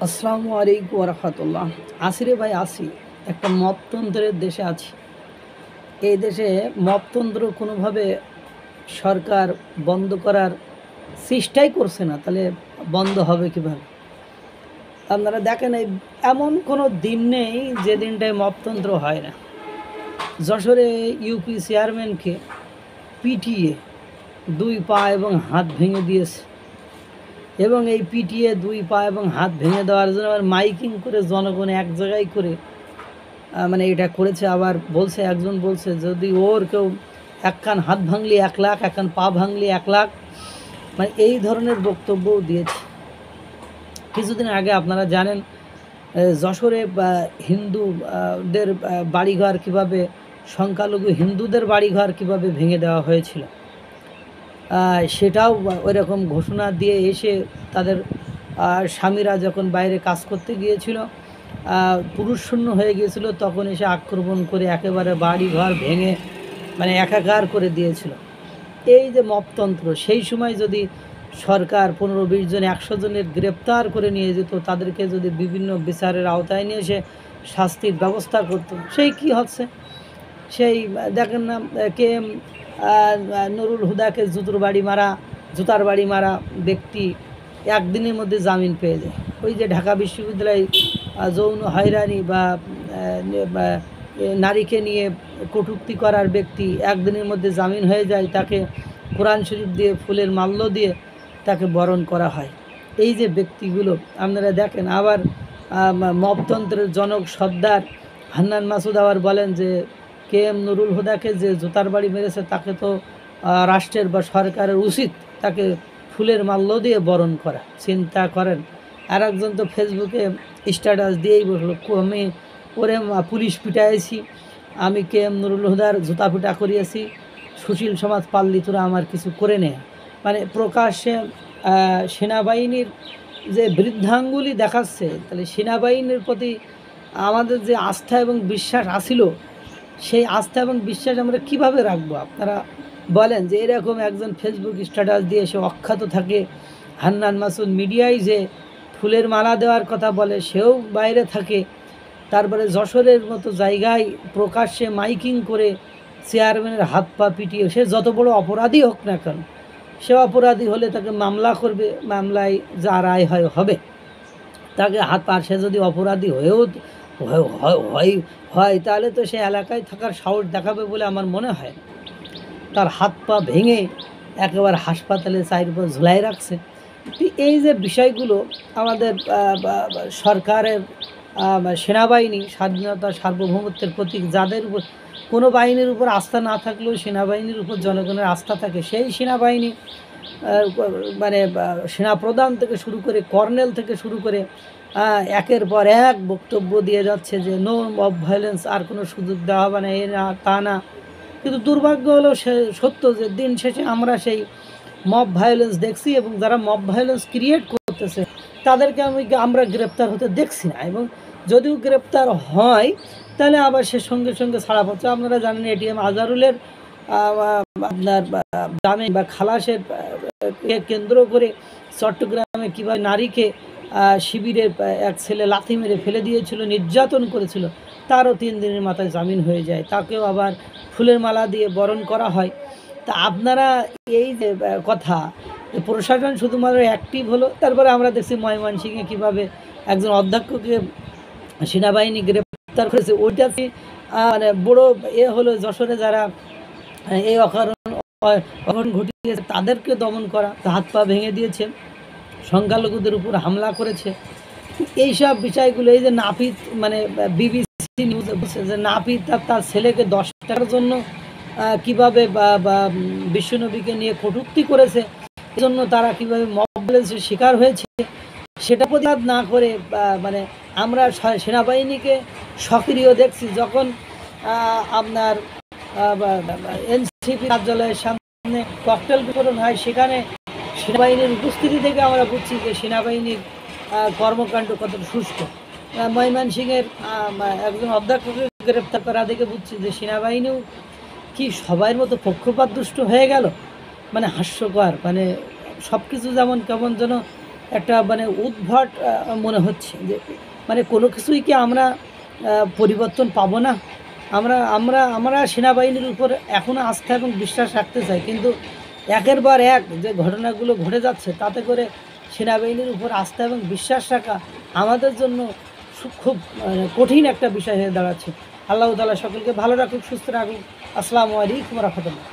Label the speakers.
Speaker 1: আসসালামু আলাইকুম রহমতুল্লাহ। আসিরে ভাই আসি, একটা মপতন্ত্রের দেশে আছি। এই দেশে মপতন্ত্র কোনোভাবে সরকার বন্ধ করার চেষ্টাই করছে না, তাহলে বন্ধ হবে কিভাবে? আপনারা দেখেন, এই এমন কোনো দিন নেই যে দিনটায় মপতন্ত্র হয় না। যশোরে ইউপি চেয়ারম্যানকে পিটিয়ে 2 পা এবং হাত ভেঙে দিয়েছে, এবং এই পিটিয়ে 2 পা এবং হাত ভেঙে দেওয়ার জন্য আবার মাইকিং করে জনগণ এক জায়গায় করে মানে এটা করেছে। আবার বলছে, একজন বলছে যদি ওর কেউ এক কান হাত ভাঙলি 1 লাখ, এক কান পা ভাঙলি 1 লাখ, মানে এই ধরনের বক্তব্যও দিয়েছে। কিছুদিন আগে আপনারা জানেন যশোরে হিন্দুদের বাড়িঘর কীভাবে, সংখ্যালঘু হিন্দুদের বাড়িঘর কীভাবে ভেঙে দেওয়া হয়েছিল, সেটাও ওইরকম ঘোষণা দিয়ে এসে তাদের স্বামীরা যখন বাইরে কাজ করতে গিয়েছিল, পুরুষ শূন্য হয়ে গিয়েছিল, তখন এসে আক্রমণ করে একেবারে বাড়ি ঘর ভেঙে মানে একাকার করে দিয়েছিল। এই যে মপতন্ত্র, সেই সময় যদি সরকার 15-20 জন 100 জনের গ্রেপ্তার করে নিয়ে যেত, তাদেরকে যদি বিভিন্ন বিচারের আওতায় নিয়ে এসে শাস্তির ব্যবস্থা করতো, সেই কি হচ্ছে? সেই দেখেন না, কে নুরুল হুদাকে জুতার বাড়ি মারা ব্যক্তি একদিনের মধ্যে জামিন পেয়ে যায়। ওই যে ঢাকা বিশ্ববিদ্যালয় যৌন হয়রানি বা নারীকে নিয়ে কটূক্তি করার ব্যক্তি একদিনের মধ্যে জামিন হয়ে যায়, তাকে কোরআন শরীফ দিয়ে ফুলের মাল্য দিয়ে তাকে বরণ করা হয়। এই যে ব্যক্তিগুলো আপনারা দেখেন। আবার মপতন্ত্রের জনক সর্দার হান্নান মাসুদ আবার বলেন যে KM নুরুল হুদাকে যে জুতার বাড়ি মেরেছে, তাকে তো রাষ্ট্রের বা সরকারের উচিত তাকে ফুলের মাল্য দিয়ে বরণ করা। চিন্তা করেন। আর একজন তো ফেসবুকে স্ট্যাটাস দিয়েই বসলো, আমি ওরে পুলিশ পিটাইছি, আমি KM নুরুল হুদার জুতা পিটা করিয়েছি, সুশীল সমাজ পাল্লি তোরা আমার কিছু করে নেয়। মানে প্রকাশ্যে সেনাবাহিনীর যে বৃদ্ধাঙ্গুলি দেখাচ্ছে। তাহলে সেনাবাহিনীর প্রতি আমাদের যে আস্থা এবং বিশ্বাস আসিল, সেই আস্থা এবং বিশ্বাস আমরা কিভাবে রাখবো? আপনারা বলেন যে এরকম একজন ফেসবুক স্ট্যাটাস দিয়ে সে অখ্যাত থাকে। হান্নান মাসুদ মিডিয়ায় যে ফুলের মালা দেওয়ার কথা বলে, সেও বাইরে থাকে। তারপরে যশোরের মতো জায়গায় প্রকাশ্যে মাইকিং করে চেয়ারম্যানের হাত পা পিটিয়ে, সে যত বড় অপরাধী হোক না কেন, সে অপরাধী হলে তাকে মামলা করবে, মামলায় যা রায় হবে তাকে হাত পা, সে যদি অপরাধী হয়েও হয় তাহলে তো সে এলাকায় থাকার সাহস দেখাবে বলে আমার মনে হয়। তার হাত পা ভেঙে একেবারে হাসপাতালে 4 বছর ঝুলাই রাখছে। এই যে বিষয়গুলো আমাদের সরকারের সেনাবাহিনী স্বাধীনতা সার্বভৌমত্বের প্রতীক, যাদের উপর কোনো বাহিনীর উপর আস্থা না থাকলেও সেনাবাহিনীর উপর জনগণের আস্থা থাকে, সেই সেনাবাহিনী মানে সেনাপ্রধান থেকে শুরু করে কর্নেল থেকে শুরু করে একের পর এক বক্তব্য দিয়ে যাচ্ছে যে নো মব ভায়োলেন্স, আর কোনো সুযোগ দেওয়া হবে না, এ না তা না। কিন্তু দুর্ভাগ্য হলো সত্য যে দিন শেষে আমরা সেই মব ভায়োলেন্স দেখছি, এবং যারা মব ভায়োলেন্স ক্রিয়েট করতেছে তাদেরকে আমরা গ্রেপ্তার হতে দেখছি না। এবং যদিও গ্রেপ্তার হয়, তাহলে আবার সে সঙ্গে সঙ্গে ছাড়া পাচ্ছে। আপনারা জানেন ATM আজহারুলের আপনার জামিন বা খালাসের কেন্দ্র করে চট্টগ্রামে কীভাবে নারীকে শিবিরের এক ছেলে লাথি মেরে ফেলে দিয়েছিল, নির্যাতন করেছিল, তারও 3 দিনের মাথায় জামিন হয়ে যায়, তাকেও আবার ফুলের মালা দিয়ে বরণ করা হয়। তা আপনারা এই যে কথা, প্রশাসন শুধুমাত্র অ্যাক্টিভ হলো, তারপরে আমরা দেখছি ময়মনসিংহে কীভাবে একজন অধ্যক্ষকে সেনাবাহিনী গ্রেপ্তার করেছে। ওইটা মানে বড় হলো যশোরে যারা এই অঘটন ঘটিয়েছে তাদেরকে দমন করা, হাত পা ভেঙে দিয়েছে, সংখ্যালঘুদের উপর হামলা করেছে। এইসব বিষয়গুলো, এই যে নাপিত, মানে BBC নিউজে বলছে যে নাপিত তার ছেলেকে 10 টাকার জন্য কীভাবে বা বিশ্বনবীকে নিয়ে কটূক্তি করেছে, এজন্য তারা কীভাবে মব ভায়োলেন্সের শিকার হয়েছে, সেটা প্রতিবাদ না করে মানে আমরা সেনাবাহিনীকে সক্রিয় দেখছি। যখন আপনার NCP কার্যালয়ের সামনে ককটেল বিস্ফোরণ হয়, সেখানে সেনাবাহিনীর উপস্থিতি থেকে আমরা বুঝছি যে সেনাবাহিনীর কর্মকাণ্ড কতটা সুষ্ঠু। ময়মনসিংহের একজন অধ্যক্ষকে গ্রেপ্তার করা দেখে বুঝছি যে সেনাবাহিনীও কি সবার মতো পক্ষপাতদুষ্ট হয়ে গেল। মানে হাস্যকর, মানে সব কিছু যেমন কেমন যেন একটা মানে উদ্ভট মনে হচ্ছে যে মানে কোনো কিছুই কি আমরা পরিবর্তন পাবো না? আমরা আমরা আমরা সেনাবাহিনীর উপর এখনও আস্থা এবং বিশ্বাস রাখতে চাই, কিন্তু একের পর এক যে ঘটনাগুলো ঘটে যাচ্ছে তাতে করে সেনাবাহিনীর উপর আস্থা এবং বিশ্বাস রাখা আমাদের জন্য খুব কঠিন একটা বিষয় হয়ে দাঁড়াচ্ছে। আল্লাহ তাআলা সকলকে ভালো রাখুক, সুস্থ রাখুক। আসসালামু আলাইকুম ওয়া রাহমাতুল্লাহ।